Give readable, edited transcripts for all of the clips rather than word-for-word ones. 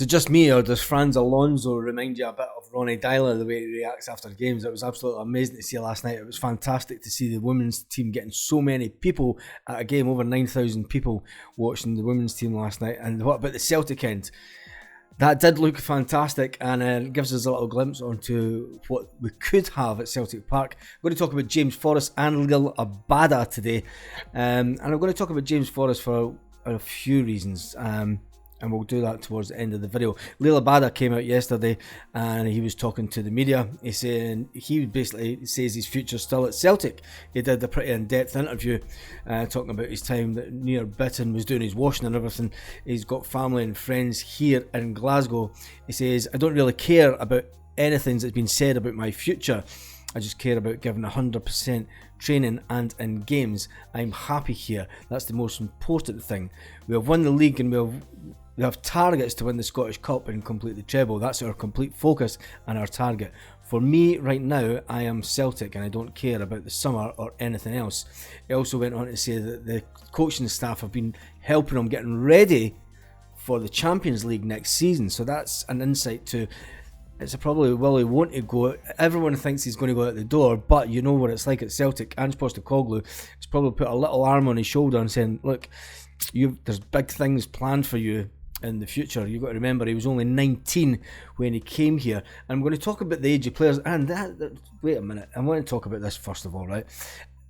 Is it just me, or does Franz Alonso remind you a bit of Ronnie Dyler, the way he reacts after games? It was absolutely amazing to see last night. It was fantastic to see the women's team getting so many people at a game, over 9,000 people watching the women's team last night. And what about the Celtic end? That did look fantastic, and it gives us a little glimpse onto what we could have at Celtic Park. I'm going to talk about James Forrest and Lil Abada today, and I'm going to talk about James Forrest for a few reasons. And we'll do that towards the end of the video. Lil Abada came out yesterday and he was talking to the media. He basically says his future's still at Celtic. He did a pretty in-depth interview talking about his time that near Bitton, was doing his washing and everything. He's got family and friends here in Glasgow. He says, I don't really care about anything that's been said about my future. I just care about giving 100% training and in games. I'm happy here. That's the most important thing. We have won the league and we have targets to win the Scottish Cup and complete the treble. That's our complete focus and our target. For me right now, I am Celtic and I don't care about the summer or anything else. He also went on to say that the coaching staff have been helping him getting ready for the Champions League next season. So that's an insight to, it's probably will he want to go. Everyone thinks he's going to go out the door, but you know what it's like at Celtic. Ange Postecoglou has probably put a little arm on his shoulder and saying, look, there's big things planned for you in the future. You've got to remember he was only 19 when he came here. And I'm going to talk about the age of players. And wait a minute, I want to talk about this first of all, right?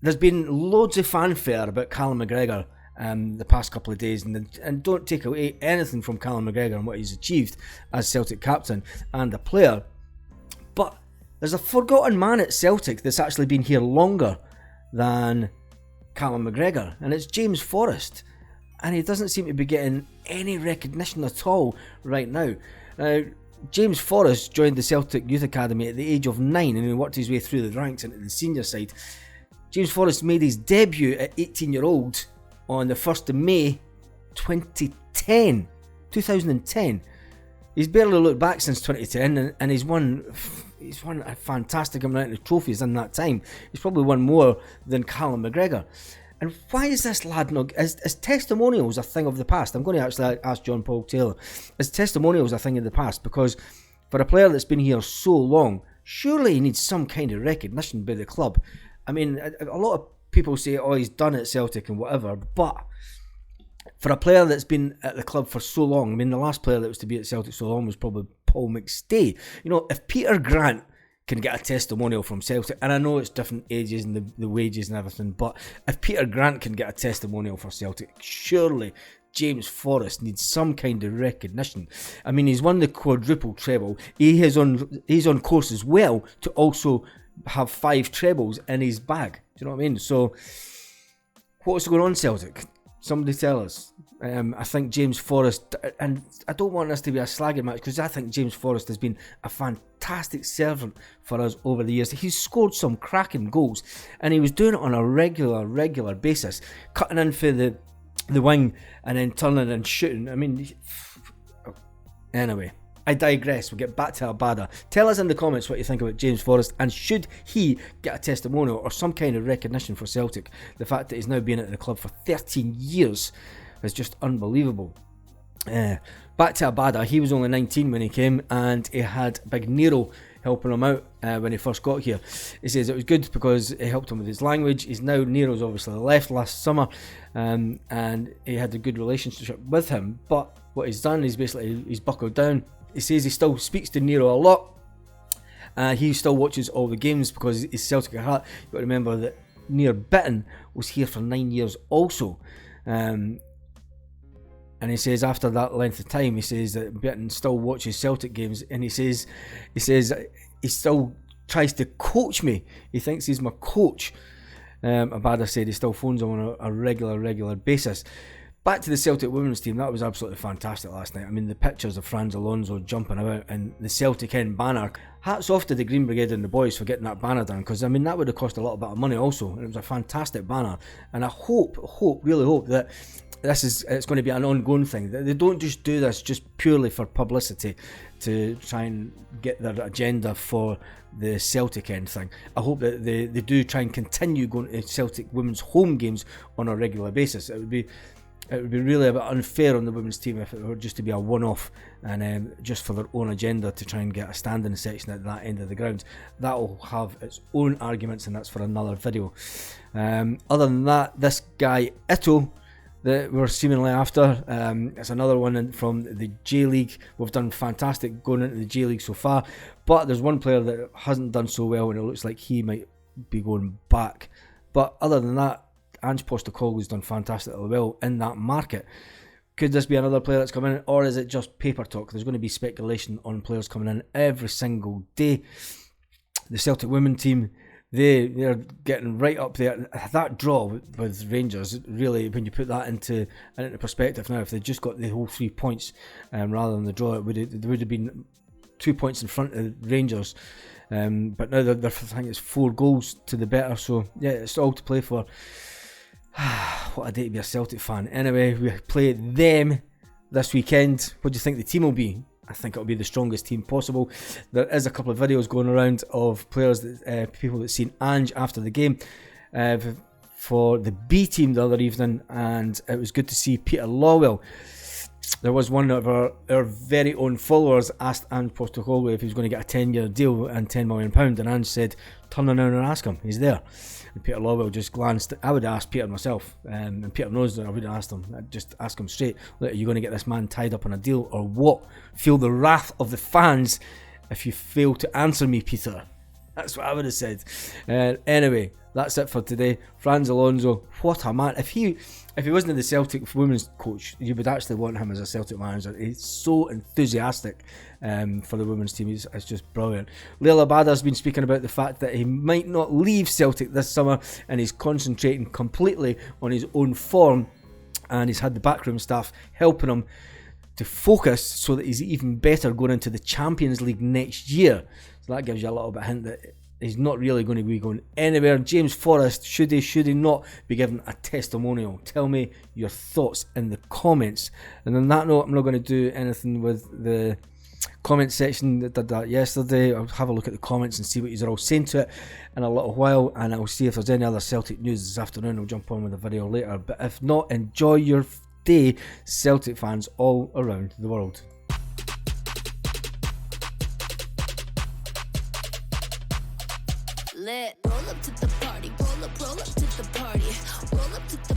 There's been loads of fanfare about Callum McGregor the past couple of days, and don't take away anything from Callum McGregor and what he's achieved as Celtic captain and a player, but there's a forgotten man at Celtic that's actually been here longer than Callum McGregor, and it's James Forrest, and he doesn't seem to be getting any recognition at all right now. James Forrest joined the Celtic Youth Academy at the age of 9 and he worked his way through the ranks into the senior side. James Forrest made his debut at 18-year-old on the 1st of May 2010. He's barely looked back since 2010 and he's won a fantastic amount of trophies in that time. He's probably won more than Callum McGregor. And why is this lad not... Is testimonials a thing of the past? I'm going to actually ask John Paul Taylor. Is testimonials a thing of the past? Because for a player that's been here so long, surely he needs some kind of recognition by the club. I mean, a lot of people say, oh, he's done at Celtic and whatever, but for a player that's been at the club for so long, I mean, the last player that was to be at Celtic so long was probably Paul McStay. You know, if Peter Grant can get a testimonial from Celtic, and I know it's different ages and the wages and everything, but if Peter Grant can get a testimonial for Celtic, surely James Forrest needs some kind of recognition. I mean, he's won the quadruple treble. He's on course as well to also have 5 trebles in his bag. Do you know what I mean? So, what's going on, Celtic? Somebody tell us. I think James Forrest, and I don't want this to be a slagging match because I think James Forrest has been a fantastic servant for us over the years. He's scored some cracking goals and he was doing it on a regular basis, cutting in for the wing and then turning and shooting. I mean, anyway, I digress. We'll get back to Abada. Tell us in the comments what you think about James Forrest and should he get a testimonial or some kind of recognition for Celtic. The fact that he's now been at the club for 13 years is just unbelievable. Back to Abada. He was only 19 when he came and he had Big Nero helping him out when he first got here. He says it was good because it helped him with his language. Nero's obviously left last summer and he had a good relationship with him, but what he's done is basically he's buckled down. He says he still speaks to Nero a lot. He still watches all the games because he's Celtic at heart. You've got to remember that Near Bitton was here for 9 years also. And he says after that length of time, he says that Bitton still watches Celtic games, and he says he still tries to coach me. He thinks he's my coach. Abada said he still phones him on a regular basis. Back to the Celtic women's team, that was absolutely fantastic last night. I mean, the pictures of Franz Alonso jumping about and the Celtic end banner. Hats off to the Green Brigade and the boys for getting that banner done, because I mean that would have cost a little bit of money also, and it was a fantastic banner. And I really hope that it's going to be an ongoing thing. They don't just do this just purely for publicity to try and get their agenda for the Celtic end thing. I hope that they do try and continue going to Celtic women's home games on a regular basis. It would be it would be really a bit unfair on the women's team if it were just to be a one-off and just for their own agenda to try and get a standing section at that end of the ground. That will have its own arguments, and that's for another video. Other than that, this guy Ito that we're seemingly after, it's another one from the J-League. We've done fantastic going into the J-League so far, but there's one player that hasn't done so well, and it looks like he might be going back. But other than that, Ange Postecoglou's done fantastically well in that market. Could this be another player that's coming in, or is it just paper talk? There's going to be speculation on players coming in every single day. The Celtic women team, they're getting right up there. That draw with Rangers, really, when you put that into perspective now, if they just got the whole 3 points rather than the draw, it would have been 2 points in front of Rangers. But now I think it's 4 goals to the better. So yeah, it's all to play for. What a day to be a Celtic fan. Anyway, we play them this weekend. What do you think the team will be? I think it'll be the strongest team possible. There is a couple of videos going around of players, people that seen Ange after the game for the B team the other evening, and it was good to see Peter Lawwell. There was one of our very own followers asked Ange Postecoglou if he was going to get a 10-year deal and £10 million, and Ange said, turn around and ask him, he's there. And Peter Lawwell just glanced. I would ask Peter myself, and Peter knows that I wouldn't ask him. I'd just ask him straight, look, are you going to get this man tied up on a deal or what? Feel the wrath of the fans if you fail to answer me, Peter. That's what I would have said. Anyway, that's it for today. Franz Alonso, what a man. If he wasn't the Celtic women's coach, you would actually want him as a Celtic manager. He's so enthusiastic for the women's team. It's just brilliant. Leila Badar's been speaking about the fact that he might not leave Celtic this summer, and he's concentrating completely on his own form, and he's had the backroom staff helping him to focus so that he's even better going into the Champions League next year. So that gives you a little bit of a hint that he's not really going to be going anywhere. James Forrest, should he not be given a testimonial? Tell me your thoughts in the comments. And on that note, I'm not going to do anything with the comment section. I did that yesterday. I'll have a look at the comments and see what you're all saying to it in a little while, and I'll see if there's any other Celtic news this afternoon. I'll jump on with a video later. But if not, enjoy your day, Celtic fans all around the world. Lit. Roll up to the party, roll up to the party, roll up to